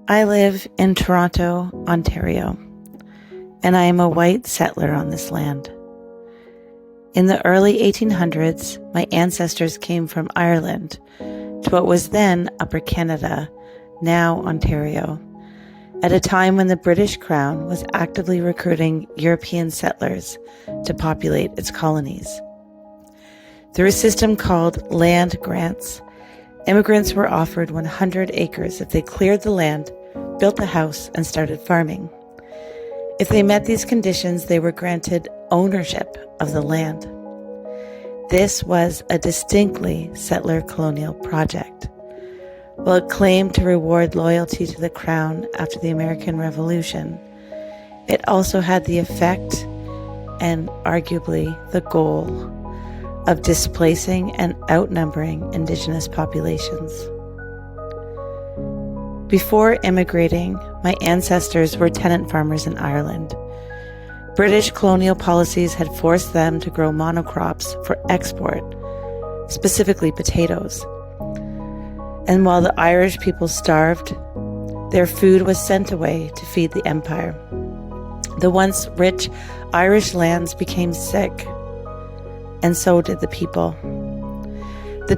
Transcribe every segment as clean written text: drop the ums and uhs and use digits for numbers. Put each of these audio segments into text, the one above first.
I live in Toronto, Ontario, and I am a white settler on this land. In the early 1800s, my ancestors came from Ireland to what was then Upper Canada, now Ontario, at a time when the British Crown was actively recruiting European settlers to populate its colonies. Through a system called land grants, immigrants were offered 100 acres if they cleared the land, built a house, and started farming. If they met these conditions, they were granted ownership of the land. This was a distinctly settler colonial project. While it claimed to reward loyalty to the Crown after the American Revolution, it also had the effect, and arguably the goal, of displacing and outnumbering Indigenous populations. Before immigrating, my ancestors were tenant farmers in Ireland. British colonial policies had forced them to grow monocrops for export, specifically potatoes. And while the Irish people starved, their food was sent away to feed the empire. The once rich Irish lands became sick, and so did the people. The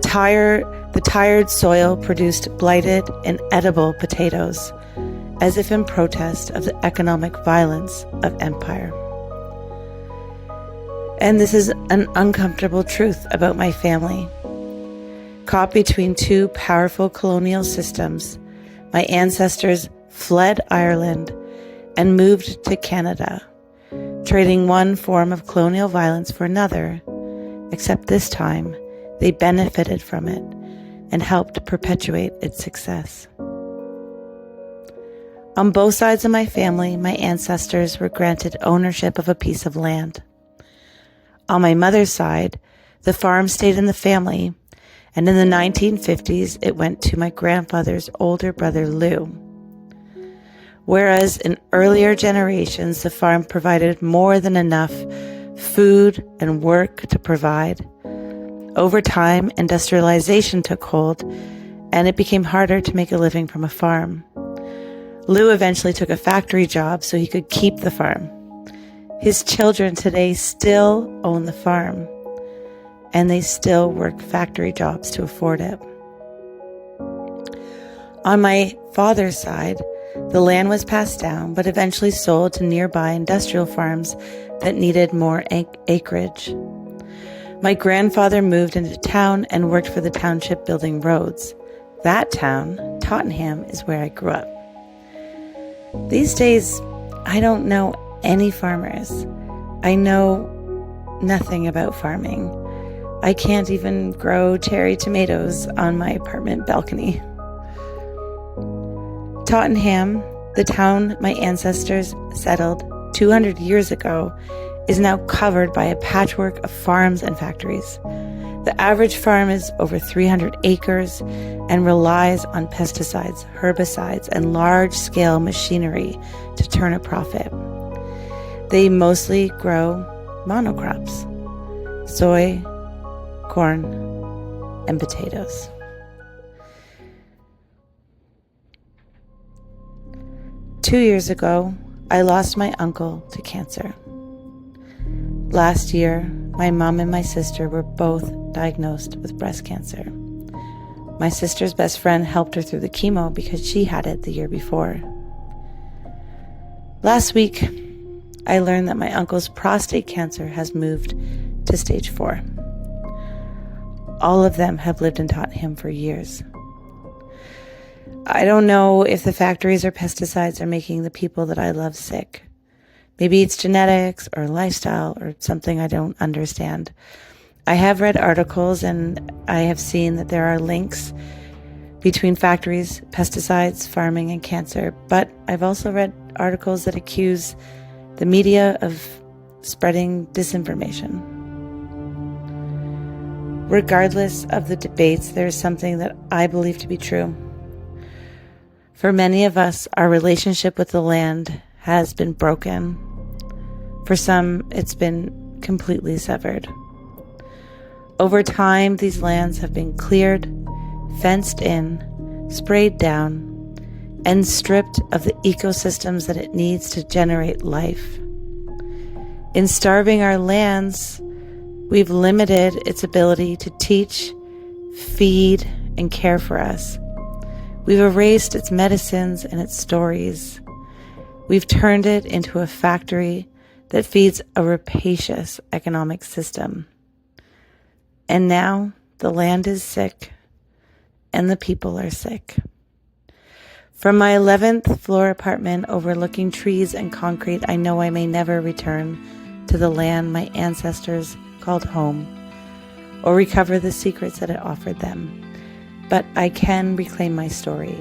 tired soil produced blighted, inedible potatoes, as if in protest of the economic violence of empire. And this is an uncomfortable truth about my family. Caught between two powerful colonial systems, my ancestors fled Ireland and moved to Canada, trading one form of colonial violence for another, except this time they benefited from it and helped perpetuate its success. On both sides of my family, my ancestors were granted ownership of a piece of land. On my mother's side, the farm stayed in the family, and in the 1950s, it went to my grandfather's older brother, Lou. Whereas in earlier generations, the farm provided more than enough food and work to provide, over time, industrialization took hold, and it became harder to make a living from a farm. Lou eventually took a factory job so he could keep the farm. His children today still own the farm, and they still work factory jobs to afford it. On my father's side, the land was passed down, but eventually sold to nearby industrial farms that needed more acreage. My grandfather moved into town and worked for the township building roads. That town, Tottenham, is where I grew up. These days, I don't know any farmers. I know nothing about farming. I can't even grow cherry tomatoes on my apartment balcony. Tottenham, the town my ancestors settled 200 years ago, is now covered by a patchwork of farms and factories. The average farm is over 300 acres and relies on pesticides, herbicides, and large-scale machinery to turn a profit. They mostly grow monocrops: soy, corn, and potatoes. Two years ago, I lost my uncle to cancer. Last year, my mom and my sister were both diagnosed with breast cancer. My sister's best friend helped her through the chemo because she had it the year before. Last week, I learned that my uncle's prostate cancer has moved to stage 4. All of them have lived in Tottenham for years. I don't know if the factories or pesticides are making the people that I love sick. Maybe it's genetics or lifestyle or something I don't understand. I have read articles and I have seen that there are links between factories, pesticides, farming, and cancer. But I've also read articles that accuse the media of spreading disinformation. Regardless of the debates, there is something that I believe to be true. For many of us, our relationship with the land has been broken. For some, it's been completely severed. Over time, these lands have been cleared, fenced in, sprayed down, and stripped of the ecosystems that it needs to generate life. In starving our lands, we've limited its ability to teach, feed, and care for us. We've erased its medicines and its stories. We've turned it into a factory that feeds a rapacious economic system. And now the land is sick and the people are sick. From my 11th floor apartment overlooking trees and concrete, I know I may never return to the land my ancestors called home or recover the secrets that it offered them. But I can reclaim my story.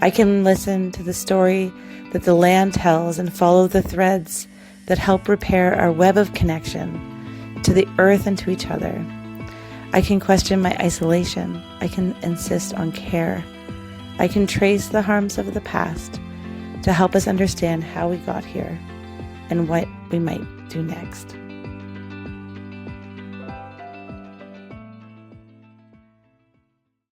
I can listen to the story that the land tells and follow the threads that help repair our web of connection to the earth and to each other. I can question my isolation. I can insist on care. I can trace the harms of the past to help us understand how we got here and what we might do next.